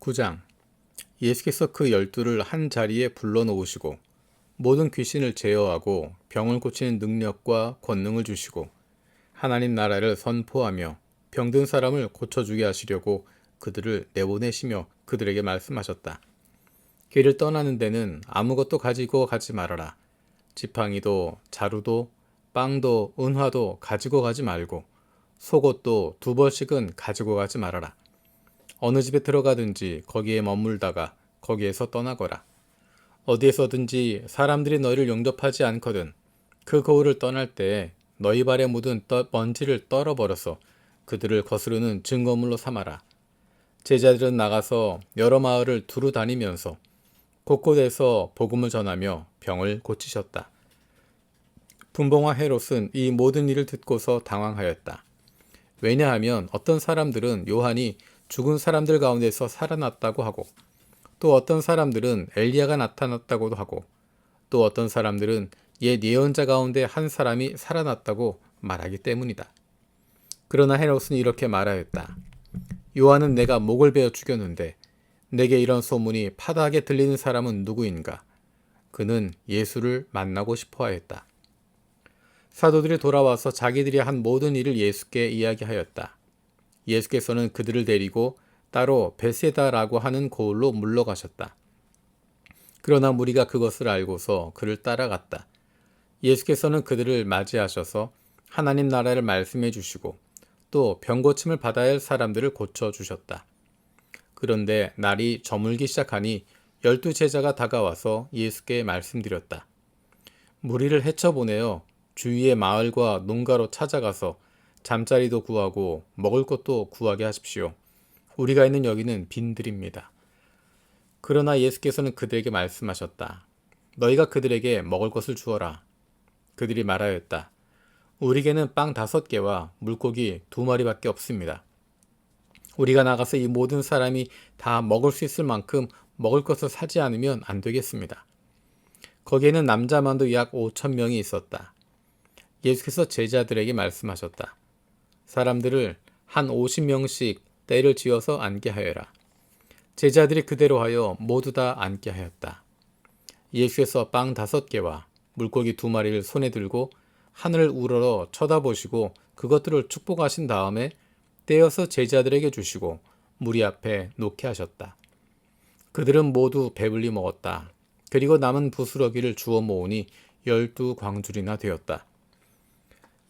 9장. 예수께서 그 12를 한 자리에 불러놓으시고 모든 귀신을 제어하고 병을 고치는 능력과 권능을 주시고 하나님 나라를 선포하며 병든 사람을 고쳐주게 하시려고 그들을 내보내시며 그들에게 말씀하셨다. 길을 떠나는 데는 아무것도 가지고 가지 말아라. 지팡이도 자루도 빵도 은화도 가지고 가지 말고 속옷도 2벌씩은 가지고 가지 말아라. 어느 집에 들어가든지 거기에 머물다가 거기에서 떠나거라. 어디에서든지 사람들이 너희를 용접하지 않거든 그 거울을 떠날 때에 너희 발에 묻은 먼지를 떨어버려서 그들을 거스르는 증거물로 삼아라. 제자들은 나가서 여러 마을을 두루 다니면서 곳곳에서 복음을 전하며 병을 고치셨다. 분봉와 헤롯은 이 모든 일을 듣고서 당황하였다. 왜냐하면 어떤 사람들은 요한이 죽은 사람들 가운데서 살아났다고 하고 또 어떤 사람들은 엘리야가 나타났다고도 하고 또 어떤 사람들은 옛 예언자 가운데 한 사람이 살아났다고 말하기 때문이다. 그러나 헤롯은 이렇게 말하였다. 요한은 내가 목을 베어 죽였는데 내게 이런 소문이 파다하게 들리는 사람은 누구인가? 그는 예수를 만나고 싶어 하였다. 사도들이 돌아와서 자기들이 한 모든 일을 예수께 이야기하였다. 예수께서는 그들을 데리고 따로 베세다라고 하는 고을로 물러가셨다. 그러나 무리가 그것을 알고서 그를 따라갔다. 예수께서는 그들을 맞이하셔서 하나님 나라를 말씀해 주시고 또 병고침을 받아야 할 사람들을 고쳐주셨다. 그런데 날이 저물기 시작하니 12제자가 다가와서 예수께 말씀드렸다. 무리를 헤쳐보내어 주위의 마을과 농가로 찾아가서 잠자리도 구하고 먹을 것도 구하게 하십시오. 우리가 있는 여기는 빈들입니다. 그러나 예수께서는 그들에게 말씀하셨다. 너희가 그들에게 먹을 것을 주어라. 그들이 말하였다. 우리에게는 빵 5개와 물고기 2마리밖에 없습니다. 우리가 나가서 이 모든 사람이 다 먹을 수 있을 만큼 먹을 것을 사지 않으면 안 되겠습니다. 거기에는 남자만도 약 5,000명이 있었다. 예수께서 제자들에게 말씀하셨다. 사람들을 한 50명씩 때를 지어서 앉게 하여라. 제자들이 그대로 하여 모두 다 앉게 하였다. 예수께서 빵 5개와 물고기 2마리를 손에 들고 하늘을 우러러 쳐다보시고 그것들을 축복하신 다음에 떼어서 제자들에게 주시고 무리 앞에 놓게 하셨다. 그들은 모두 배불리 먹었다. 그리고 남은 부스러기를 주워 모으니 12광줄이나 되었다.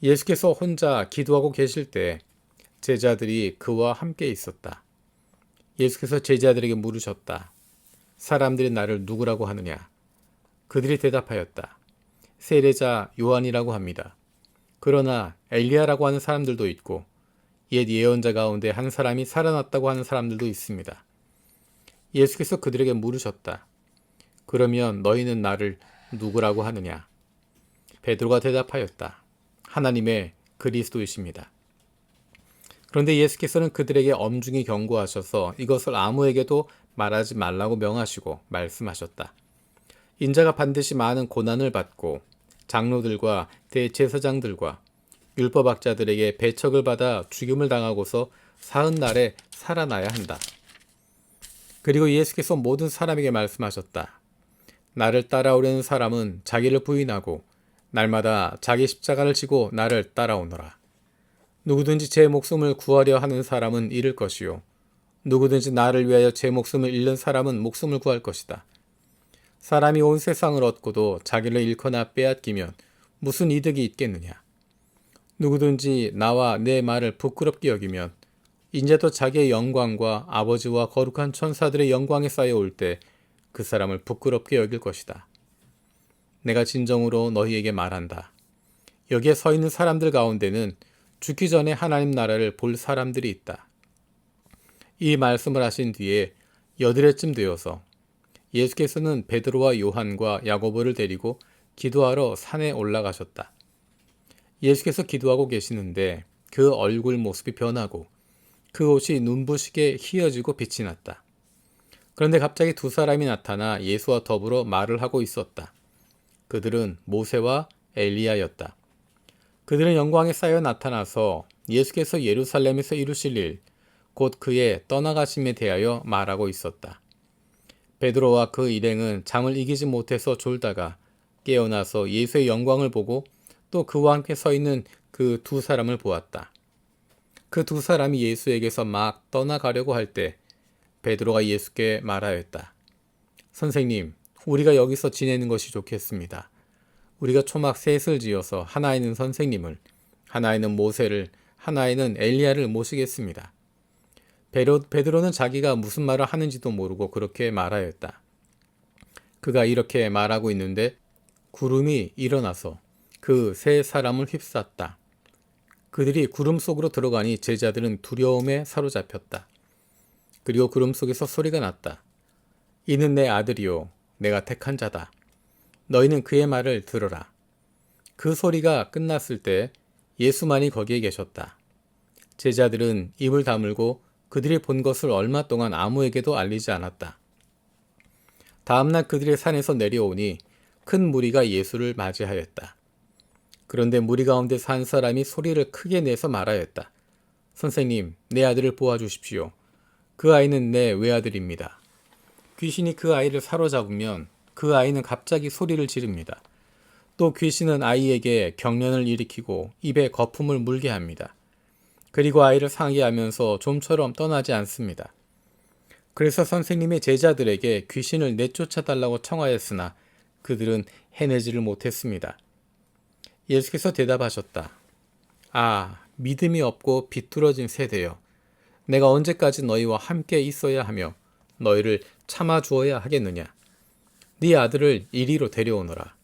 예수께서 혼자 기도하고 계실 때 제자들이 그와 함께 있었다. 예수께서 제자들에게 물으셨다. 사람들이 나를 누구라고 하느냐? 그들이 대답하였다. 세례자 요한이라고 합니다. 그러나 엘리야라고 하는 사람들도 있고 옛 예언자 가운데 한 사람이 살아났다고 하는 사람들도 있습니다. 예수께서 그들에게 물으셨다. 그러면 너희는 나를 누구라고 하느냐? 베드로가 대답하였다. 하나님의 그리스도이십니다. 그런데 예수께서는 그들에게 엄중히 경고하셔서 이것을 아무에게도 말하지 말라고 명하시고 말씀하셨다. 인자가 반드시 많은 고난을 받고 장로들과 대제사장들과 율법학자들에게 배척을 받아 죽임을 당하고서 40날에 살아나야 한다. 그리고 예수께서 모든 사람에게 말씀하셨다. 나를 따라오려는 사람은 자기를 부인하고 날마다 자기 십자가를 지고 나를 따라오너라. 누구든지 제 목숨을 구하려 하는 사람은 잃을 것이요 누구든지 나를 위하여 제 목숨을 잃는 사람은 목숨을 구할 것이다. 사람이 온 세상을 얻고도 자기를 잃거나 빼앗기면 무슨 이득이 있겠느냐. 누구든지 나와 내 말을 부끄럽게 여기면 이제도 자기의 영광과 아버지와 거룩한 천사들의 영광에 쌓여올 때 그 사람을 부끄럽게 여길 것이다. 내가 진정으로 너희에게 말한다. 여기에 서 있는 사람들 가운데는 죽기 전에 하나님 나라를 볼 사람들이 있다. 이 말씀을 하신 뒤에 8해쯤 되어서 예수께서는 베드로와 요한과 야고보를 데리고 기도하러 산에 올라가셨다. 예수께서 기도하고 계시는데 그 얼굴 모습이 변하고 그 옷이 눈부시게 휘어지고 빛이 났다. 그런데 갑자기 2사람이 나타나 예수와 더불어 말을 하고 있었다. 그들은 모세와 엘리야였다. 그들은 영광에 쌓여 나타나서 예수께서 예루살렘에서 이루실 일, 곧 그의 떠나가심에 대하여 말하고 있었다. 베드로와 그 일행은 잠을 이기지 못해서 졸다가 깨어나서 예수의 영광을 보고 또 그와 함께 서 있는 그 두 사람을 보았다. 그 두 사람이 예수에게서 막 떠나가려고 할 때 베드로가 예수께 말하였다. 선생님, 우리가 여기서 지내는 것이 좋겠습니다. 우리가 초막 셋을 지어서 하나에는 선생님을, 하나에는 모세를, 하나에는 엘리야를 모시겠습니다. 베드로는 자기가 무슨 말을 하는지도 모르고 그렇게 말하였다. 그가 이렇게 말하고 있는데 구름이 일어나서 그 세 사람을 휩쌌다. 그들이 구름 속으로 들어가니 제자들은 두려움에 사로잡혔다. 그리고 구름 속에서 소리가 났다. 이는 내 아들이요, 내가 택한 자다. 너희는 그의 말을 들으라. 그 소리가 끝났을 때 예수만이 거기에 계셨다. 제자들은 입을 다물고 그들이 본 것을 얼마 동안 아무에게도 알리지 않았다. 다음날 그들이 산에서 내려오니 큰 무리가 예수를 맞이하였다. 그런데 무리 가운데서 한 사람이 소리를 크게 내서 말하였다. 선생님, 내 아들을 보아주십시오. 그 아이는 내 외아들입니다. 귀신이 그 아이를 사로잡으면 그 아이는 갑자기 소리를 지릅니다. 또 귀신은 아이에게 경련을 일으키고 입에 거품을 물게 합니다. 그리고 아이를 상기하면서 좀처럼 떠나지 않습니다. 그래서 선생님의 제자들에게 귀신을 내쫓아달라고 청하였으나 그들은 해내지를 못했습니다. 예수께서 대답하셨다. 아, 믿음이 없고 비뚤어진 세대여. 내가 언제까지 너희와 함께 있어야 하며 너희를 참아주어야 하겠느냐. 네 아들을 이리로 데려오너라.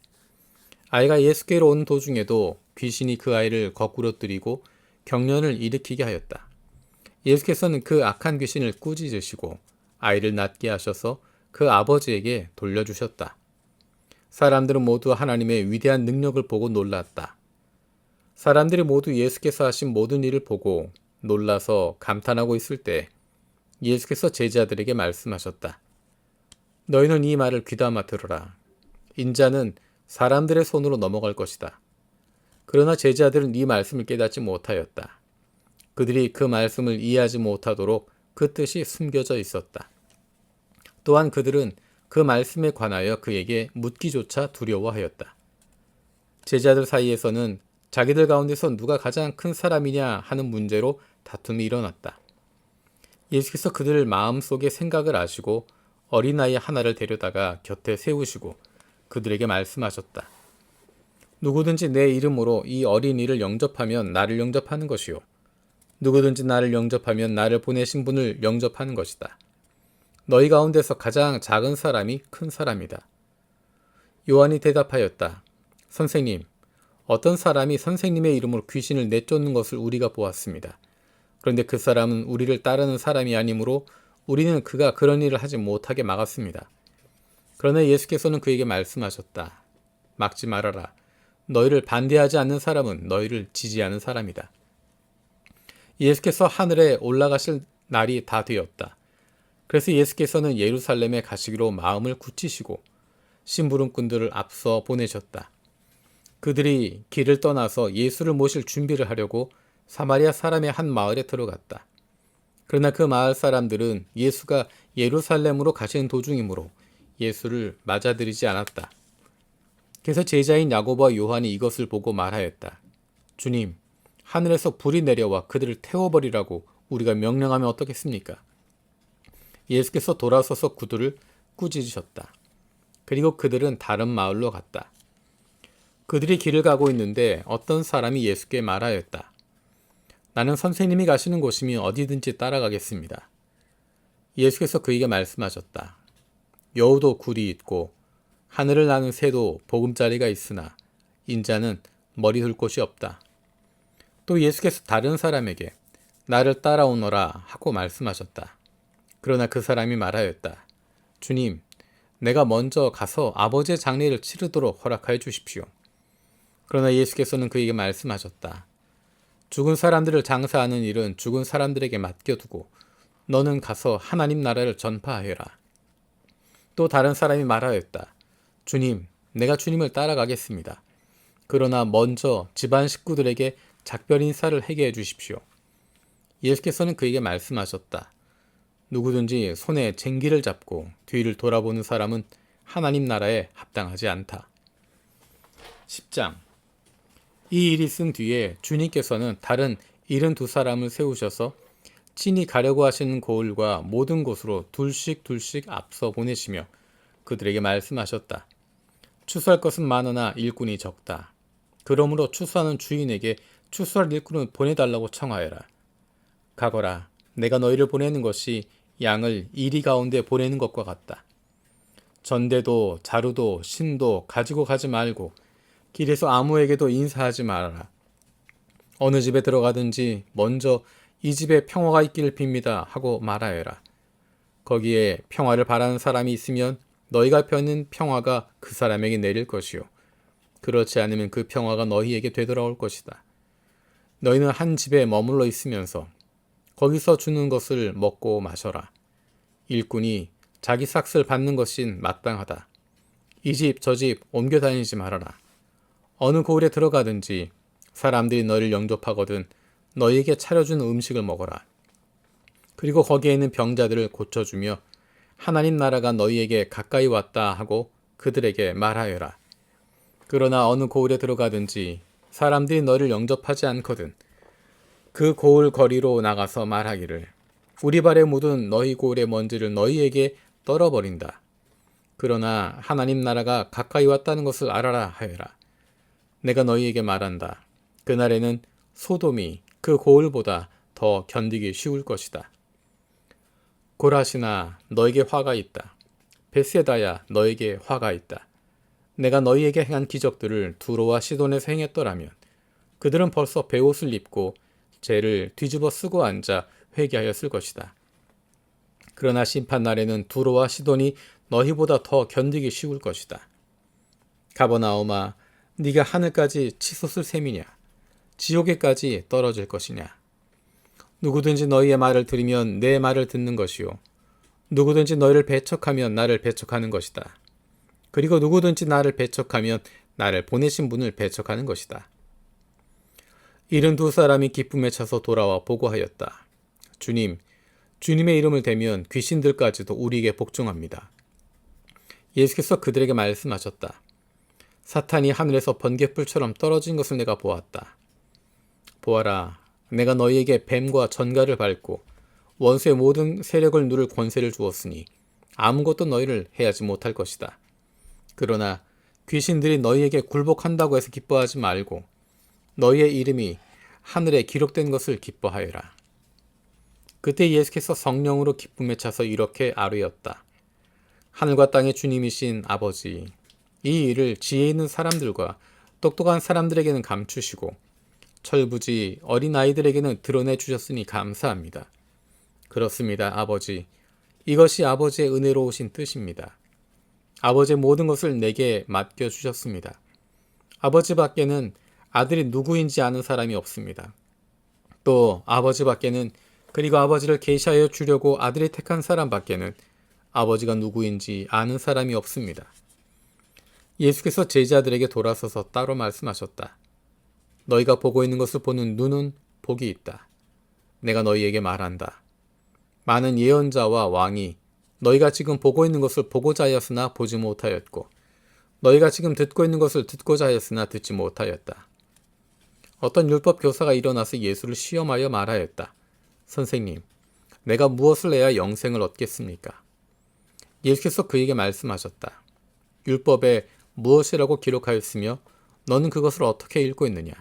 아이가 예수께로 온 도중에도 귀신이 그 아이를 거꾸로 들이고 경련을 일으키게 하였다. 예수께서는 그 악한 귀신을 꾸짖으시고 아이를 낫게 하셔서 그 아버지에게 돌려주셨다. 사람들은 모두 하나님의 위대한 능력을 보고 놀랐다. 사람들이 모두 예수께서 하신 모든 일을 보고 놀라서 감탄하고 있을 때 예수께서 제자들에게 말씀하셨다. 너희는 이 말을 귀담아 들으라. 인자는 사람들의 손으로 넘어갈 것이다. 그러나 제자들은 이 말씀을 깨닫지 못하였다. 그들이 그 말씀을 이해하지 못하도록 그 뜻이 숨겨져 있었다. 또한 그들은 그 말씀에 관하여 그에게 묻기조차 두려워하였다. 제자들 사이에서는 자기들 가운데서 누가 가장 큰 사람이냐 하는 문제로 다툼이 일어났다. 예수께서 그들 마음속의 생각을 아시고 어린아이 하나를 데려다가 곁에 세우시고 그들에게 말씀하셨다. 누구든지 내 이름으로 이 어린이를 영접하면 나를 영접하는 것이요. 누구든지 나를 영접하면 나를 보내신 분을 영접하는 것이다. 너희 가운데서 가장 작은 사람이 큰 사람이다. 요한이 대답하였다. 선생님, 어떤 사람이 선생님의 이름으로 귀신을 내쫓는 것을 우리가 보았습니다. 그런데 그 사람은 우리를 따르는 사람이 아니므로 우리는 그가 그런 일을 하지 못하게 막았습니다. 그러나 예수께서는 그에게 말씀하셨다. 막지 말아라. 너희를 반대하지 않는 사람은 너희를 지지하는 사람이다. 예수께서 하늘에 올라가실 날이 다 되었다. 그래서 예수께서는 예루살렘에 가시기로 마음을 굳히시고 심부름꾼들을 앞서 보내셨다. 그들이 길을 떠나서 예수를 모실 준비를 하려고 사마리아 사람의 한 마을에 들어갔다. 그러나 그 마을 사람들은 예수가 예루살렘으로 가시는 도중이므로 예수를 맞아들이지 않았다. 그래서 제자인 야고보와 요한이 이것을 보고 말하였다. 주님, 하늘에서 불이 내려와 그들을 태워버리라고 우리가 명령하면 어떻겠습니까? 예수께서 돌아서서 그들을 꾸짖으셨다. 그리고 그들은 다른 마을로 갔다. 그들이 길을 가고 있는데 어떤 사람이 예수께 말하였다. 나는 선생님이 가시는 곳이면 어디든지 따라가겠습니다. 예수께서 그에게 말씀하셨다. 여우도 굴이 있고 하늘을 나는 새도 보금자리가 있으나 인자는 머리 둘 곳이 없다. 또 예수께서 다른 사람에게 나를 따라오너라 하고 말씀하셨다. 그러나 그 사람이 말하였다. 주님, 내가 먼저 가서 아버지의 장례를 치르도록 허락하여 주십시오. 그러나 예수께서는 그에게 말씀하셨다. 죽은 사람들을 장사하는 일은 죽은 사람들에게 맡겨두고 너는 가서 하나님 나라를 전파하여라. 또 다른 사람이 말하였다. 주님, 내가 주님을 따라가겠습니다. 그러나 먼저 집안 식구들에게 작별 인사를 하게 해 주십시오. 예수께서는 그에게 말씀하셨다. 누구든지 손에 쟁기를 잡고 뒤를 돌아보는 사람은 하나님 나라에 합당하지 않다. 10장. 이 일이 있은 뒤에 주님께서는 다른 72사람을 세우셔서 친히 가려고 하시는 고을과 모든 곳으로 둘씩 앞서 보내시며 그들에게 말씀하셨다. 추수할 것은 많으나 일꾼이 적다. 그러므로 추수하는 주인에게 추수할 일꾼을 보내달라고 청하여라. 가거라. 내가 너희를 보내는 것이 양을 이리 가운데 보내는 것과 같다. 전대도 자루도 신도 가지고 가지 말고 길에서 아무에게도 인사하지 말아라. 어느 집에 들어가든지 먼저 이 집에 평화가 있기를 빕니다 하고 말하여라. 거기에 평화를 바라는 사람이 있으면 너희가 펴는 평화가 그 사람에게 내릴 것이요. 그렇지 않으면 그 평화가 너희에게 되돌아올 것이다. 너희는 한 집에 머물러 있으면서 거기서 주는 것을 먹고 마셔라. 일꾼이 자기 삭슬 받는 것인 마땅하다. 이 집 저 집 옮겨 다니지 말아라. 어느 고을에 들어가든지 사람들이 너희를 영접하거든 너희에게 차려준 음식을 먹어라. 그리고 거기에 있는 병자들을 고쳐주며 하나님 나라가 너희에게 가까이 왔다 하고 그들에게 말하여라. 그러나 어느 고을에 들어가든지 사람들이 너희를 영접하지 않거든 그 고을 거리로 나가서 말하기를 우리 발에 묻은 너희 고을의 먼지를 너희에게 떨어버린다. 그러나 하나님 나라가 가까이 왔다는 것을 알아라 하여라. 내가 너희에게 말한다. 그날에는 소돔이 그 고을보다 더 견디기 쉬울 것이다. 고라시나 너에게 화가 있다. 벳세다야 너에게 화가 있다. 내가 너희에게 행한 기적들을 두로와 시돈에서 행했더라면 그들은 벌써 베옷을 입고 죄를 뒤집어 쓰고 앉아 회개하였을 것이다. 그러나 심판날에는 두로와 시돈이 너희보다 더 견디기 쉬울 것이다. 가버나움아, 네가 하늘까지 치솟을 셈이냐? 지옥에까지 떨어질 것이냐? 누구든지 너희의 말을 들으면 내 말을 듣는 것이요. 누구든지 너희를 배척하면 나를 배척하는 것이다. 그리고 누구든지 나를 배척하면 나를 보내신 분을 배척하는 것이다. 72사람이 기쁨에 차서 돌아와 보고하였다. 주님, 주님의 이름을 대면 귀신들까지도 우리에게 복종합니다. 예수께서 그들에게 말씀하셨다. 사탄이 하늘에서 번갯불처럼 떨어진 것을 내가 보았다. 보아라, 내가 너희에게 뱀과 전갈을 밟고 원수의 모든 세력을 누를 권세를 주었으니 아무것도 너희를 해하지 못할 것이다. 그러나 귀신들이 너희에게 굴복한다고 해서 기뻐하지 말고 너희의 이름이 하늘에 기록된 것을 기뻐하여라. 그때 예수께서 성령으로 기쁨에 차서 이렇게 아뢰었다. 하늘과 땅의 주님이신 아버지, 이 일을 지혜 있는 사람들과 똑똑한 사람들에게는 감추시고 철부지 어린아이들에게는 드러내 주셨으니 감사합니다. 그렇습니다, 아버지. 이것이 아버지의 은혜로우신 뜻입니다. 아버지의 모든 것을 내게 맡겨주셨습니다. 아버지 밖에는 아들이 누구인지 아는 사람이 없습니다. 또 아버지 밖에는 그리고 아버지를 계시하여 주려고 아들이 택한 사람 밖에는 아버지가 누구인지 아는 사람이 없습니다. 예수께서 제자들에게 돌아서서 따로 말씀하셨다. 너희가 보고 있는 것을 보는 눈은 복이 있다. 내가 너희에게 말한다. 많은 예언자와 왕이 너희가 지금 보고 있는 것을 보고자 하였으나 보지 못하였고 너희가 지금 듣고 있는 것을 듣고자 하였으나 듣지 못하였다. 어떤 율법 교사가 일어나서 예수를 시험하여 말하였다. 선생님, 내가 무엇을 해야 영생을 얻겠습니까? 예수께서 그에게 말씀하셨다. 율법에 무엇이라고 기록하였으며 너는 그것을 어떻게 읽고 있느냐?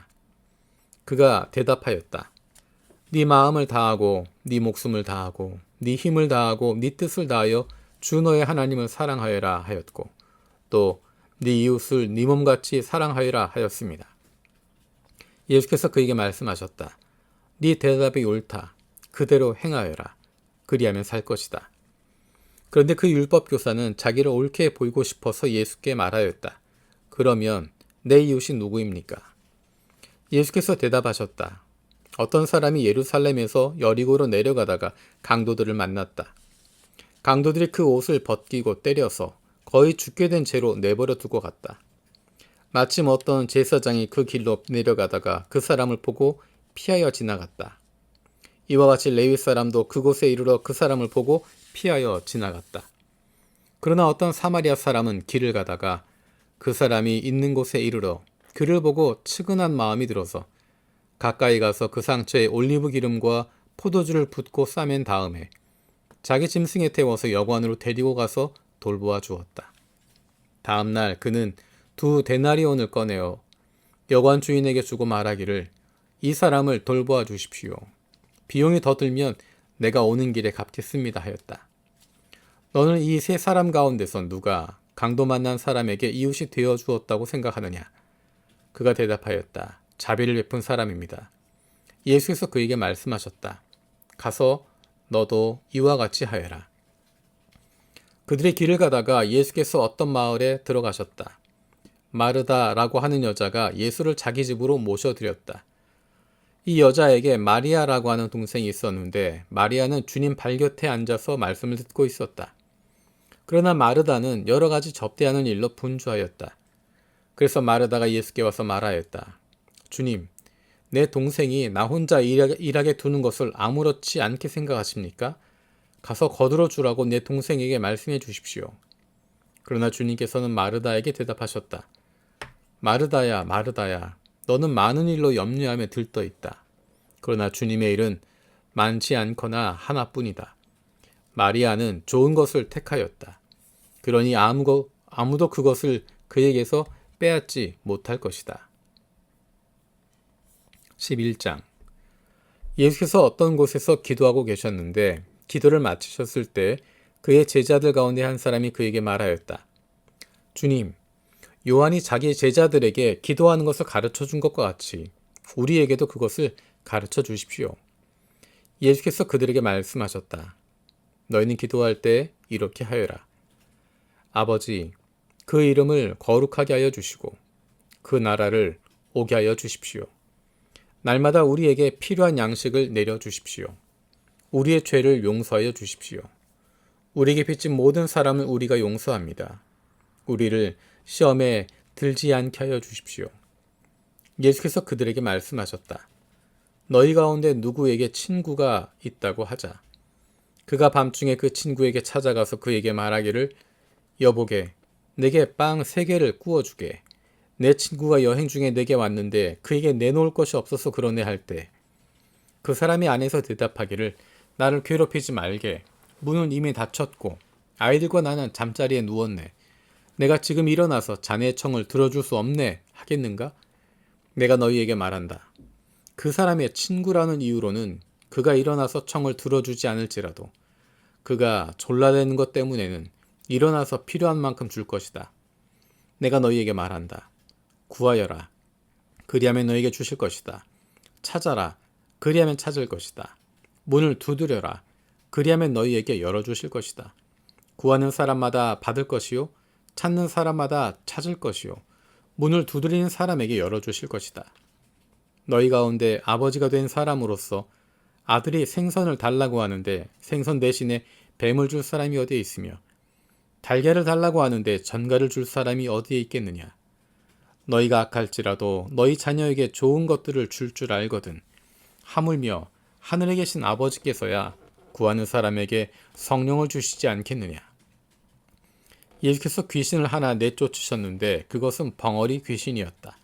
그가 대답하였다. 네 마음을 다하고 네 목숨을 다하고 네 힘을 다하고 네 뜻을 다하여 주 너의 하나님을 사랑하여라 하였고 또 네 이웃을 네 몸같이 사랑하여라 하였습니다. 예수께서 그에게 말씀하셨다. 네 대답이 옳다. 그대로 행하여라. 그리하면 살 것이다. 그런데 그 율법 교사는 자기를 옳게 보이고 싶어서 예수께 말하였다. 그러면 내 이웃이 누구입니까? 예수께서 대답하셨다. 어떤 사람이 예루살렘에서 여리고로 내려가다가 강도들을 만났다. 강도들이 그 옷을 벗기고 때려서 거의 죽게 된 채로 내버려 두고 갔다. 마침 어떤 제사장이 그 길로 내려가다가 그 사람을 보고 피하여 지나갔다. 이와 같이 레위 사람도 그곳에 이르러 그 사람을 보고 피하여 지나갔다. 그러나 어떤 사마리아 사람은 길을 가다가 그 사람이 있는 곳에 이르러 그를 보고 측은한 마음이 들어서 가까이 가서 그 상처에 올리브 기름과 포도주를 붓고 싸맨 다음에 자기 짐승에 태워서 여관으로 데리고 가서 돌보아 주었다. 다음 날 그는 2데나리온을 꺼내어 여관 주인에게 주고 말하기를 이 사람을 돌보아 주십시오. 비용이 더 들면 내가 오는 길에 갚겠습니다 하였다. 너는 이 세 사람 가운데서 누가 강도 만난 사람에게 이웃이 되어 주었다고 생각하느냐? 그가 대답하였다. 자비를 베푼 사람입니다. 예수께서 그에게 말씀하셨다. 가서 너도 이와 같이 하여라. 그들의 길을 가다가 예수께서 어떤 마을에 들어가셨다. 마르다라고 하는 여자가 예수를 자기 집으로 모셔드렸다. 이 여자에게 마리아라고 하는 동생이 있었는데 마리아는 주님 발 곁에 앉아서 말씀을 듣고 있었다. 그러나 마르다는 여러 가지 접대하는 일로 분주하였다. 그래서 마르다가 예수께 와서 말하였다. 주님, 내 동생이 나 혼자 일하게 두는 것을 아무렇지 않게 생각하십니까? 가서 거들어 주라고 내 동생에게 말씀해 주십시오. 그러나 주님께서는 마르다에게 대답하셨다. 마르다야, 마르다야, 너는 많은 일로 염려하며 들떠 있다. 그러나 주님의 일은 많지 않거나 하나뿐이다. 마리아는 좋은 것을 택하였다. 그러니 아무도 그것을 그에게서 빼앗지 못할 것이다. 11장. 예수께서 어떤 곳에서 기도하고 계셨는데 기도를 마치셨을 때 그의 제자들 가운데 한 사람이 그에게 말하였다. 주님, 요한이 자기 제자들에게 기도하는 것을 가르쳐 준 것과 같이 우리에게도 그것을 가르쳐 주십시오. 예수께서 그들에게 말씀하셨다. 너희는 기도할 때 이렇게 하여라. 아버지, 그 이름을 거룩하게 하여 주시고 그 나라를 오게 하여 주십시오. 날마다 우리에게 필요한 양식을 내려 주십시오. 우리의 죄를 용서하여 주십시오. 우리에게 빚진 모든 사람을 우리가 용서합니다. 우리를 시험에 들지 않게 하여 주십시오. 예수께서 그들에게 말씀하셨다. 너희 가운데 누구에게 친구가 있다고 하자. 그가 밤중에 그 친구에게 찾아가서 그에게 말하기를 여보게, 내게 빵 3개를 구워주게. 내 친구가 여행 중에 내게 왔는데 그에게 내놓을 것이 없어서 그러네 할 때 그 사람이 안에서 대답하기를 나를 괴롭히지 말게. 문은 이미 닫혔고 아이들과 나는 잠자리에 누웠네. 내가 지금 일어나서 자네의 청을 들어줄 수 없네 하겠는가? 내가 너희에게 말한다. 그 사람의 친구라는 이유로는 그가 일어나서 청을 들어주지 않을지라도 그가 졸라대는 것 때문에는 일어나서 필요한 만큼 줄 것이다. 내가 너희에게 말한다. 구하여라. 그리하면 너희에게 주실 것이다. 찾아라. 그리하면 찾을 것이다. 문을 두드려라. 그리하면 너희에게 열어주실 것이다. 구하는 사람마다 받을 것이요. 찾는 사람마다 찾을 것이요. 문을 두드리는 사람에게 열어주실 것이다. 너희 가운데 아버지가 된 사람으로서 아들이 생선을 달라고 하는데 생선 대신에 뱀을 줄 사람이 어디에 있으며 달걀을 달라고 하는데 전갈을 줄 사람이 어디에 있겠느냐. 너희가 악할지라도 너희 자녀에게 좋은 것들을 줄 알거든. 하물며 하늘에 계신 아버지께서야 구하는 사람에게 성령을 주시지 않겠느냐. 예수께서 귀신을 하나 내쫓으셨는데 그것은 벙어리 귀신이었다.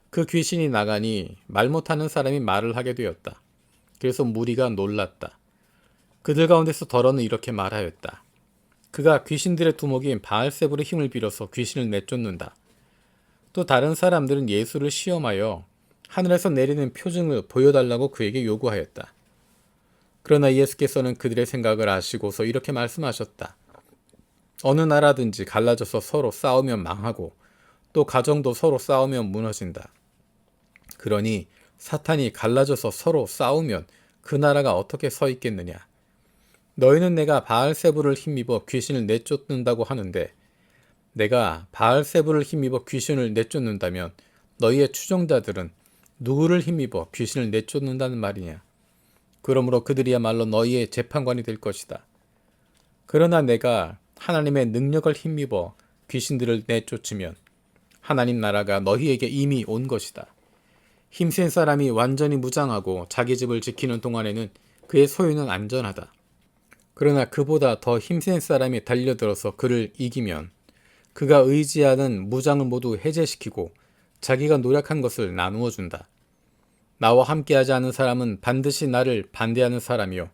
그 귀신이 나가니 말 못하는 사람이 말을 하게 되었다. 그래서 무리가 놀랐다. 그들 가운데서 더러는 이렇게 말하였다. 그가 귀신들의 두목인 바알세불의 힘을 빌어서 귀신을 내쫓는다. 또 다른 사람들은 예수를 시험하여 하늘에서 내리는 표징을 보여달라고 그에게 요구하였다. 그러나 예수께서는 그들의 생각을 아시고서 이렇게 말씀하셨다. 어느 나라든지 갈라져서 서로 싸우면 망하고 또 가정도 서로 싸우면 무너진다. 그러니 사탄이 갈라져서 서로 싸우면 그 나라가 어떻게 서 있겠느냐. 너희는 내가 바알세불을 힘입어 귀신을 내쫓는다고 하는데 내가 바알세불을 힘입어 귀신을 내쫓는다면 너희의 추종자들은 누구를 힘입어 귀신을 내쫓는다는 말이냐. 그러므로 그들이야말로 너희의 재판관이 될 것이다. 그러나 내가 하나님의 능력을 힘입어 귀신들을 내쫓으면 하나님 나라가 너희에게 이미 온 것이다. 힘센 사람이 완전히 무장하고 자기 집을 지키는 동안에는 그의 소유는 안전하다. 그러나 그보다 더 힘센 사람이 달려들어서 그를 이기면 그가 의지하는 무장을 모두 해제시키고 자기가 노력한 것을 나누어 준다. 나와 함께하지 않는 사람은 반드시 나를 반대하는 사람이요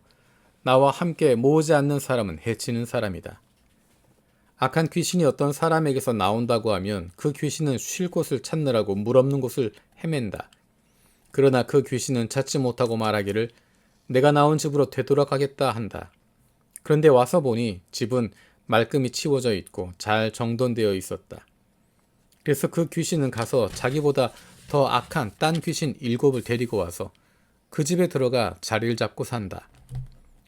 나와 함께 모으지 않는 사람은 해치는 사람이다. 악한 귀신이 어떤 사람에게서 나온다고 하면 그 귀신은 쉴 곳을 찾느라고 물 없는 곳을 헤맨다. 그러나 그 귀신은 찾지 못하고 말하기를 내가 나온 집으로 되돌아가겠다 한다. 그런데 와서 보니 집은 말끔히 치워져 있고 잘 정돈되어 있었다. 그래서 그 귀신은 가서 자기보다 더 악한 딴 귀신 7을 데리고 와서 그 집에 들어가 자리를 잡고 산다.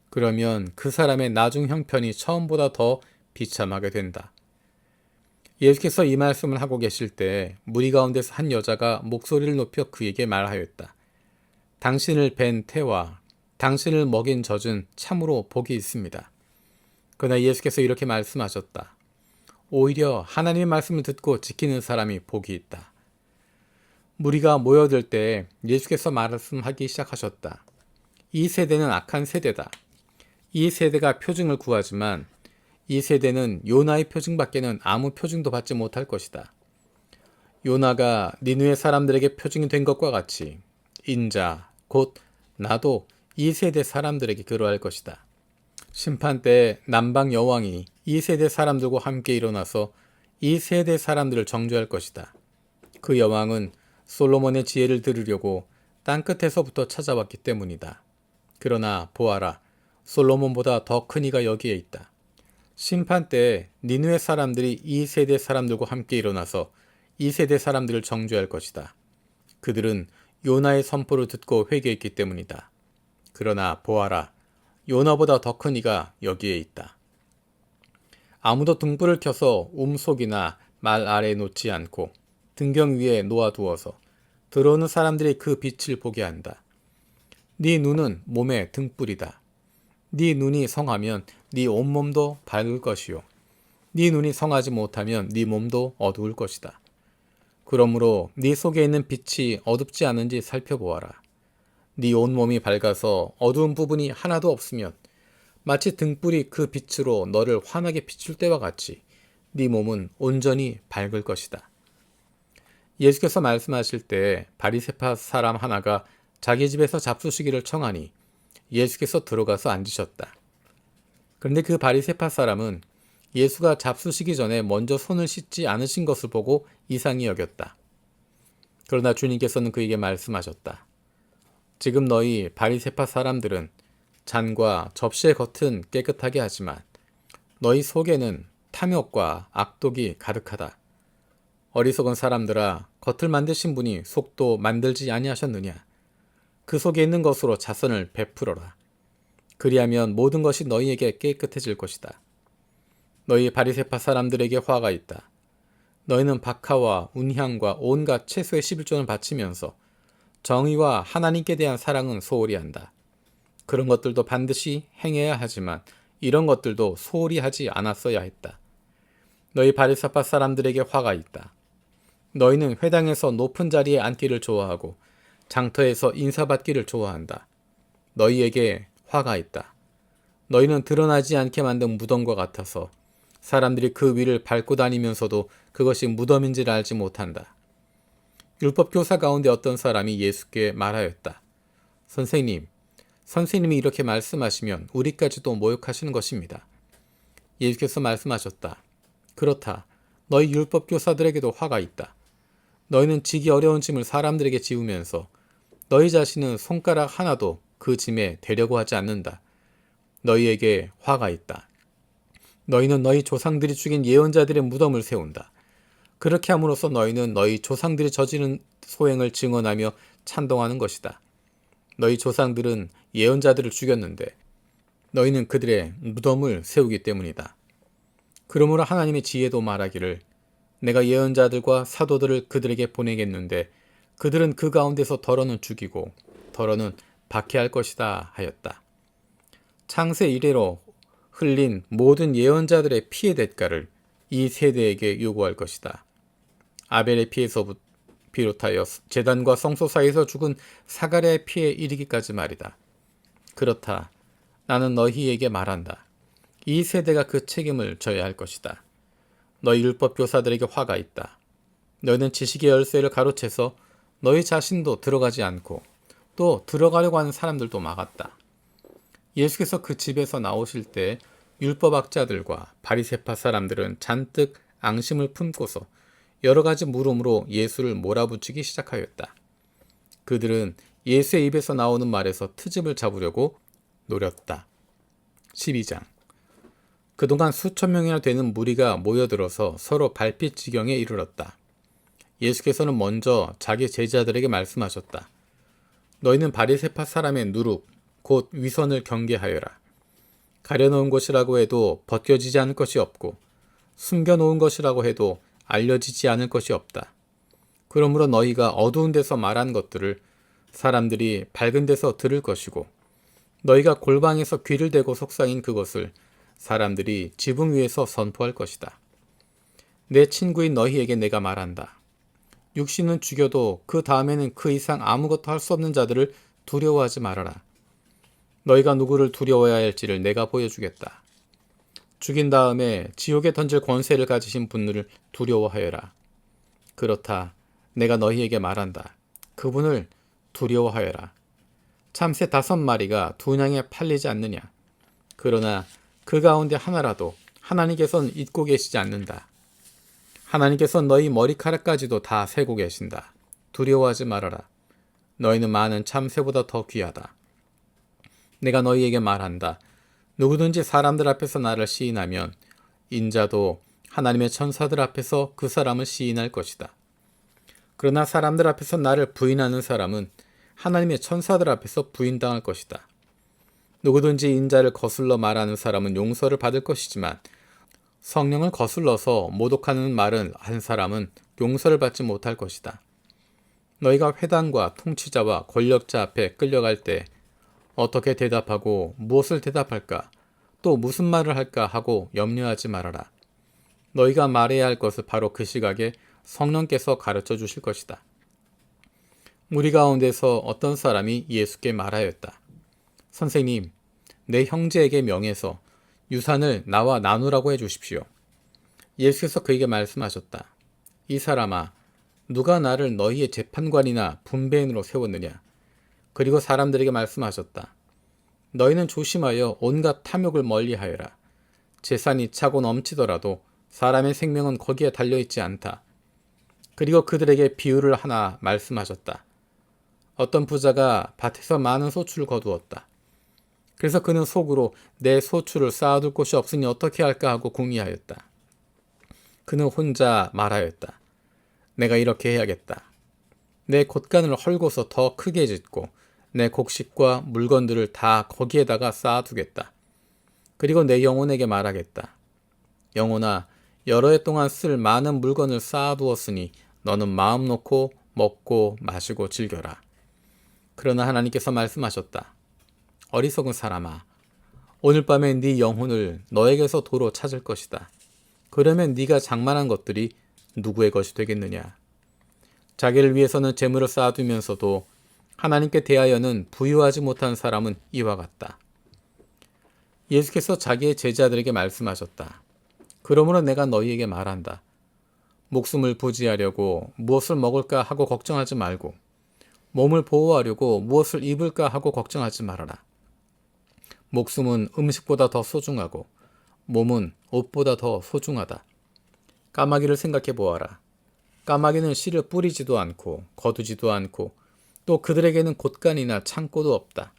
그러면 그 사람의 나중 형편이 처음보다 더 비참하게 된다. 예수께서 이 말씀을 하고 계실 때 무리 가운데서 한 여자가 목소리를 높여 그에게 말하였다. 당신을 뵌 태와 당신을 먹인 젖은 참으로 복이 있습니다. 그러나 예수께서 이렇게 말씀하셨다. 오히려 하나님의 말씀을 듣고 지키는 사람이 복이 있다. 무리가 모여들 때 예수께서 말씀하기 시작하셨다. 이 세대는 악한 세대다. 이 세대가 표징을 구하지만 이 세대는 요나의 표징밖에는 아무 표징도 받지 못할 것이다. 요나가 니느웨 사람들에게 표징이 된 것과 같이 인자 곧 나도 이 세대 사람들에게 그러할 것이다. 심판 때 남방 여왕이 이 세대 사람들과 함께 일어나서 이 세대 사람들을 정죄할 것이다. 그 여왕은 솔로몬의 지혜를 들으려고 땅끝에서부터 찾아왔기 때문이다. 그러나 보아라, 솔로몬보다 더 큰 이가 여기에 있다. 심판 때 니느웨 사람들이 이 세대 사람들과 함께 일어나서 이 세대 사람들을 정죄할 것이다. 그들은 요나의 선포를 듣고 회개했기 때문이다. 그러나 보아라, 요나보다 더 큰 이가 여기에 있다. 아무도 등불을 켜서 움속이나 말 아래에 놓지 않고 등경 위에 놓아두어서 들어오는 사람들이 그 빛을 보게 한다. 네 눈은 몸의 등불이다. 네 눈이 성하면 네 온몸도 밝을 것이요. 네 눈이 성하지 못하면 네 몸도 어두울 것이다. 그러므로 네 속에 있는 빛이 어둡지 않은지 살펴보아라. 네 온몸이 밝아서 어두운 부분이 하나도 없으면 마치 등불이 그 빛으로 너를 환하게 비출 때와 같이 네 몸은 온전히 밝을 것이다. 예수께서 말씀하실 때 바리새파 사람 하나가 자기 집에서 잡수시기를 청하니 예수께서 들어가서 앉으셨다. 그런데 그 바리새파 사람은 예수가 잡수시기 전에 먼저 손을 씻지 않으신 것을 보고 이상히 여겼다. 그러나 주님께서는 그에게 말씀하셨다. 지금 너희 바리새파 사람들은 잔과 접시의 겉은 깨끗하게 하지만 너희 속에는 탐욕과 악독이 가득하다. 어리석은 사람들아, 겉을 만드신 분이 속도 만들지 아니하셨느냐? 그 속에 있는 것으로 자선을 베풀어라. 그리하면 모든 것이 너희에게 깨끗해질 것이다. 너희 바리새파 사람들에게 화가 있다. 너희는 박하와 운향과 온갖 채소의 11조를 바치면서 정의와 하나님께 대한 사랑은 소홀히 한다. 그런 것들도 반드시 행해야 하지만 이런 것들도 소홀히 하지 않았어야 했다. 너희 바리새파 사람들에게 화가 있다. 너희는 회당에서 높은 자리에 앉기를 좋아하고 장터에서 인사받기를 좋아한다. 너희에게 화가 있다. 너희는 드러나지 않게 만든 무덤과 같아서 사람들이 그 위를 밟고 다니면서도 그것이 무덤인지를 알지 못한다. 율법교사 가운데 어떤 사람이 예수께 말하였다. 선생님이 이렇게 말씀하시면 우리까지도 모욕하시는 것입니다. 예수께서 말씀하셨다. 그렇다. 너희 율법교사들에게도 화가 있다. 너희는 지기 어려운 짐을 사람들에게 지우면서 너희 자신은 손가락 하나도 그 짐에 대려고 하지 않는다. 너희에게 화가 있다. 너희는 너희 조상들이 죽인 예언자들의 무덤을 세운다. 그렇게 함으로써 너희는 너희 조상들이 저지른 소행을 증언하며 찬동하는 것이다. 너희 조상들은 예언자들을 죽였는데 너희는 그들의 무덤을 세우기 때문이다. 그러므로 하나님의 지혜도 말하기를 내가 예언자들과 사도들을 그들에게 보내겠는데 그들은 그 가운데서 더러는 죽이고 더러는 박해할 것이다 하였다. 창세 이래로 흘린 모든 예언자들의 피의 대가를 이 세대에게 요구할 것이다. 아벨의 피에서 비롯하여 제단과 성소 사이에서 죽은 사가랴의 피에 이르기까지 말이다. 그렇다. 나는 너희에게 말한다. 이 세대가 그 책임을 져야 할 것이다. 너희 율법 교사들에게 화가 있다. 너희는 지식의 열쇠를 가로채서 너희 자신도 들어가지 않고 또 들어가려고 하는 사람들도 막았다. 예수께서 그 집에서 나오실 때 율법학자들과 바리새파 사람들은 잔뜩 앙심을 품고서 여러 가지 물음으로 예수를 몰아붙이기 시작하였다. 그들은 예수의 입에서 나오는 말에서 트집을 잡으려고 노렸다. 12장. 그동안 수천 명이나 되는 무리가 모여들어서 서로 발핏 지경에 이르렀다. 예수께서는 먼저 자기 제자들에게 말씀하셨다. 너희는 바리새파 사람의 누룩, 곧 위선을 경계하여라. 가려놓은 것이라고 해도 벗겨지지 않을 것이 없고 숨겨놓은 것이라고 해도 알려지지 않을 것이 없다. 그러므로 너희가 어두운 데서 말한 것들을 사람들이 밝은 데서 들을 것이고 너희가 골방에서 귀를 대고 속삭인 그것을 사람들이 지붕 위에서 선포할 것이다. 내 친구인 너희에게 내가 말한다. 육신은 죽여도 그 다음에는 그 이상 아무것도 할 수 없는 자들을 두려워하지 말아라. 너희가 누구를 두려워해야 할지를 내가 보여주겠다. 죽인 다음에 지옥에 던질 권세를 가지신 분을 두려워하여라. 그렇다. 내가 너희에게 말한다. 그분을 두려워하여라. 참새 5마리가 2냥에 팔리지 않느냐. 그러나 그 가운데 하나라도 하나님께서는 잊고 계시지 않는다. 하나님께서는 너희 머리카락까지도 다 세고 계신다. 두려워하지 말아라. 너희는 많은 참새보다 더 귀하다. 내가 너희에게 말한다. 누구든지 사람들 앞에서 나를 시인하면 인자도 하나님의 천사들 앞에서 그 사람을 시인할 것이다. 그러나 사람들 앞에서 나를 부인하는 사람은 하나님의 천사들 앞에서 부인당할 것이다. 누구든지 인자를 거슬러 말하는 사람은 용서를 받을 것이지만 성령을 거슬러서 모독하는 말을 한 사람은 용서를 받지 못할 것이다. 너희가 회당과 통치자와 권력자 앞에 끌려갈 때 어떻게 대답하고 무엇을 대답할까 또 무슨 말을 할까 하고 염려하지 말아라. 너희가 말해야 할 것을 바로 그 시각에 성령께서 가르쳐 주실 것이다. 무리 가운데서 어떤 사람이 예수께 말하였다. 선생님, 내 형제에게 명해서 유산을 나와 나누라고 해주십시오. 예수께서 그에게 말씀하셨다. 이 사람아, 누가 나를 너희의 재판관이나 분배인으로 세웠느냐? 그리고 사람들에게 말씀하셨다. 너희는 조심하여 온갖 탐욕을 멀리하여라. 재산이 차고 넘치더라도 사람의 생명은 거기에 달려있지 않다. 그리고 그들에게 비유를 하나 말씀하셨다. 어떤 부자가 밭에서 많은 소출을 거두었다. 그래서 그는 속으로 내 소출을 쌓아둘 곳이 없으니 어떻게 할까 하고 궁리하였다. 그는 혼자 말하였다. 내가 이렇게 해야겠다. 내 곳간을 헐고서 더 크게 짓고 내 곡식과 물건들을 다 거기에다가 쌓아두겠다. 그리고 내 영혼에게 말하겠다. 영혼아, 여러 해 동안 쓸 많은 물건을 쌓아두었으니 너는 마음 놓고 먹고 마시고 즐겨라. 그러나 하나님께서 말씀하셨다. 어리석은 사람아, 오늘 밤에 네 영혼을 너에게서 도로 찾을 것이다. 그러면 네가 장만한 것들이 누구의 것이 되겠느냐? 자기를 위해서는 재물을 쌓아두면서도 하나님께 대하여는 부유하지 못한 사람은 이와 같다. 예수께서 자기의 제자들에게 말씀하셨다. 그러므로 내가 너희에게 말한다. 목숨을 부지하려고 무엇을 먹을까 하고 걱정하지 말고 몸을 보호하려고 무엇을 입을까 하고 걱정하지 말아라. 목숨은 음식보다 더 소중하고 몸은 옷보다 더 소중하다. 까마귀를 생각해 보아라. 까마귀는 씨를 뿌리지도 않고 거두지도 않고 또 그들에게는 곳간이나 창고도 없다.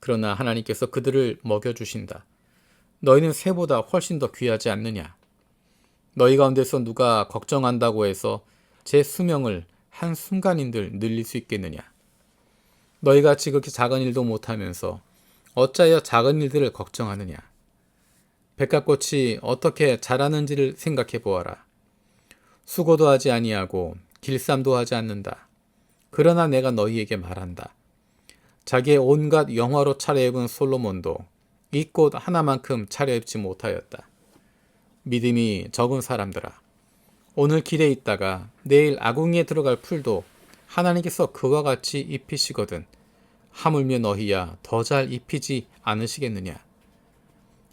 그러나 하나님께서 그들을 먹여주신다. 너희는 새보다 훨씬 더 귀하지 않느냐? 너희 가운데서 누가 걱정한다고 해서 제 수명을 한순간인들 늘릴 수 있겠느냐? 너희가 지극히 작은 일도 못하면서 어찌하여 작은 일들을 걱정하느냐? 백합꽃이 어떻게 자라는지를 생각해 보아라. 수고도 하지 아니하고 길쌈도 하지 않는다. 그러나 내가 너희에게 말한다. 자기의 온갖 영화로 차려입은 솔로몬도 이 꽃 하나만큼 차려입지 못하였다. 믿음이 적은 사람들아, 오늘 길에 있다가 내일 아궁이에 들어갈 풀도 하나님께서 그와 같이 입히시거든 하물며 너희야 더 잘 입히지 않으시겠느냐.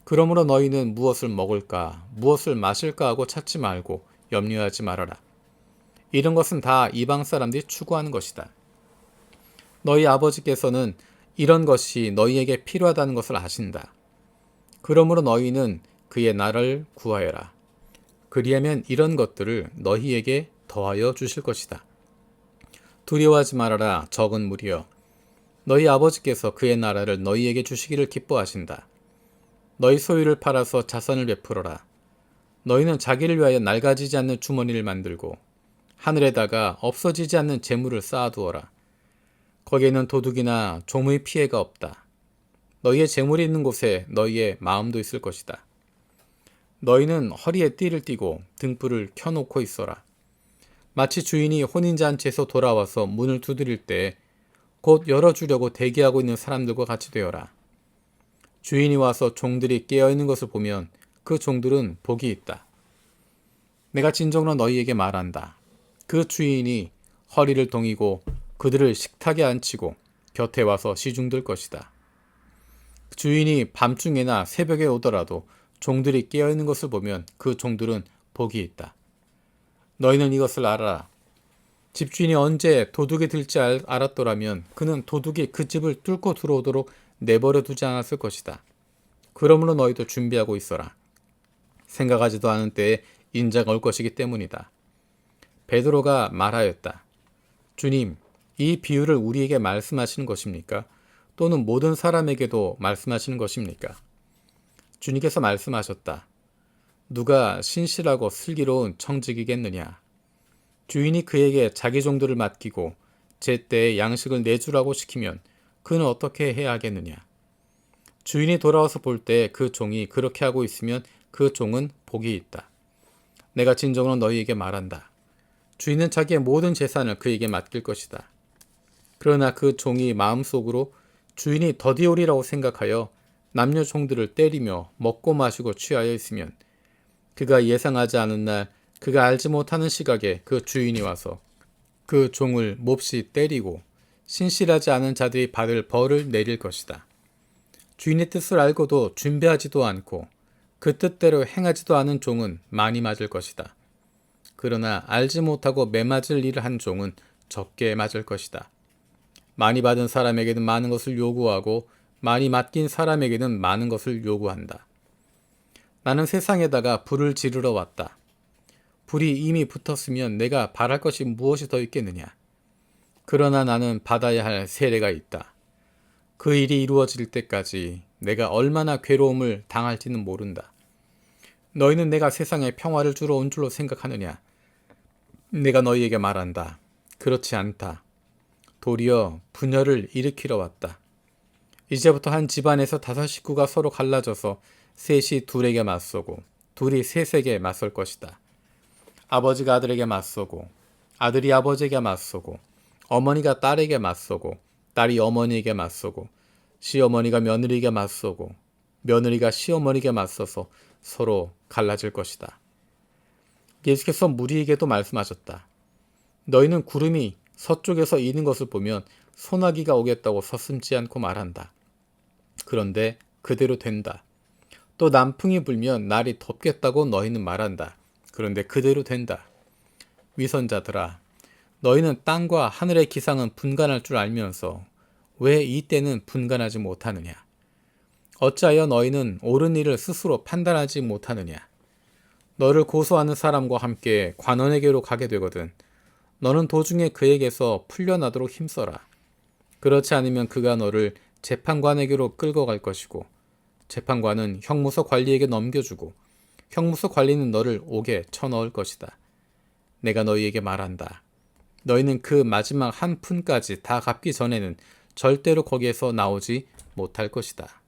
그러므로 너희는 무엇을 먹을까 무엇을 마실까 하고 찾지 말고 염려하지 말아라. 이런 것은 다 이방 사람들이 추구하는 것이다. 너희 아버지께서는 이런 것이 너희에게 필요하다는 것을 아신다. 그러므로 너희는 그의 나라를 구하여라. 그리하면 이런 것들을 너희에게 더하여 주실 것이다. 두려워하지 말아라 적은 무리여. 너희 아버지께서 그의 나라를 너희에게 주시기를 기뻐하신다. 너희 소유를 팔아서 자선을 베풀어라. 너희는 자기를 위하여 낡아지지 않는 주머니를 만들고 하늘에다가 없어지지 않는 재물을 쌓아두어라. 거기에는 도둑이나 종의 피해가 없다. 너희의 재물이 있는 곳에 너희의 마음도 있을 것이다. 너희는 허리에 띠를 띠고 등불을 켜놓고 있어라. 마치 주인이 혼인잔치에서 돌아와서 문을 두드릴 때 곧 열어주려고 대기하고 있는 사람들과 같이 되어라. 주인이 와서 종들이 깨어있는 것을 보면 그 종들은 복이 있다. 내가 진정으로 너희에게 말한다. 그 주인이 허리를 동이고 그들을 식탁에 앉히고 곁에 와서 시중들 것이다. 주인이 밤중에나 새벽에 오더라도 종들이 깨어있는 것을 보면 그 종들은 복이 있다. 너희는 이것을 알아라. 집주인이 언제 도둑이 들지 알았더라면 그는 도둑이 그 집을 뚫고 들어오도록 내버려 두지 않았을 것이다. 그러므로 너희도 준비하고 있어라. 생각하지도 않은 때에 인자가 올 것이기 때문이다. 베드로가 말하였다. 주님, 이 비유를 우리에게 말씀하시는 것입니까? 또는 모든 사람에게도 말씀하시는 것입니까? 주님께서 말씀하셨다. 누가 신실하고 슬기로운 청직이겠느냐? 주인이 그에게 자기 종들을 맡기고 제때에 양식을 내주라고 시키면 그는 어떻게 해야 하겠느냐? 주인이 돌아와서 볼 때 그 종이 그렇게 하고 있으면 그 종은 복이 있다. 내가 진정으로 너희에게 말한다. 주인은 자기의 모든 재산을 그에게 맡길 것이다. 그러나 그 종이 마음속으로 주인이 더디오리라고 생각하여 남녀 종들을 때리며 먹고 마시고 취하여 있으면 그가 예상하지 않은 날 그가 알지 못하는 시각에 그 주인이 와서 그 종을 몹시 때리고 신실하지 않은 자들이 받을 벌을 내릴 것이다. 주인의 뜻을 알고도 준비하지도 않고 그 뜻대로 행하지도 않은 종은 많이 맞을 것이다. 그러나 알지 못하고 매맞을 일을 한 종은 적게 맞을 것이다. 많이 받은 사람에게는 많은 것을 요구하고 많이 맡긴 사람에게는 많은 것을 요구한다. 나는 세상에다가 불을 지르러 왔다. 불이 이미 붙었으면 내가 바랄 것이 무엇이 더 있겠느냐. 그러나 나는 받아야 할 세례가 있다. 그 일이 이루어질 때까지 내가 얼마나 괴로움을 당할지는 모른다. 너희는 내가 세상에 평화를 주러 온 줄로 생각하느냐. 내가 너희에게 말한다. 그렇지 않다. 도리어 분열을 일으키러 왔다. 이제부터 한 집안에서 5 식구가 서로 갈라져서 셋이 둘에게 맞서고 둘이 셋에게 맞설 것이다. 아버지가 아들에게 맞서고 아들이 아버지에게 맞서고 어머니가 딸에게 맞서고 딸이 어머니에게 맞서고 시어머니가 며느리에게 맞서고 며느리가 시어머니에게 맞서서 서로 갈라질 것이다. 예수께서 무리에게도 말씀하셨다. 너희는 구름이 서쪽에서 이는 것을 보면 소나기가 오겠다고 서슴지 않고 말한다. 그런데 그대로 된다. 또 남풍이 불면 날이 덥겠다고 너희는 말한다. 그런데 그대로 된다. 위선자들아, 너희는 땅과 하늘의 기상은 분간할 줄 알면서 왜 이때는 분간하지 못하느냐? 어찌하여 너희는 옳은 일을 스스로 판단하지 못하느냐? 너를 고소하는 사람과 함께 관원에게로 가게 되거든 너는 도중에 그에게서 풀려나도록 힘써라. 그렇지 않으면 그가 너를 재판관에게로 끌고 갈 것이고 재판관은 형무소 관리에게 넘겨주고 형무소 관리는 너를 옥에 쳐넣을 것이다. 내가 너희에게 말한다. 너희는 그 마지막 한 푼까지 다 갚기 전에는 절대로 거기에서 나오지 못할 것이다.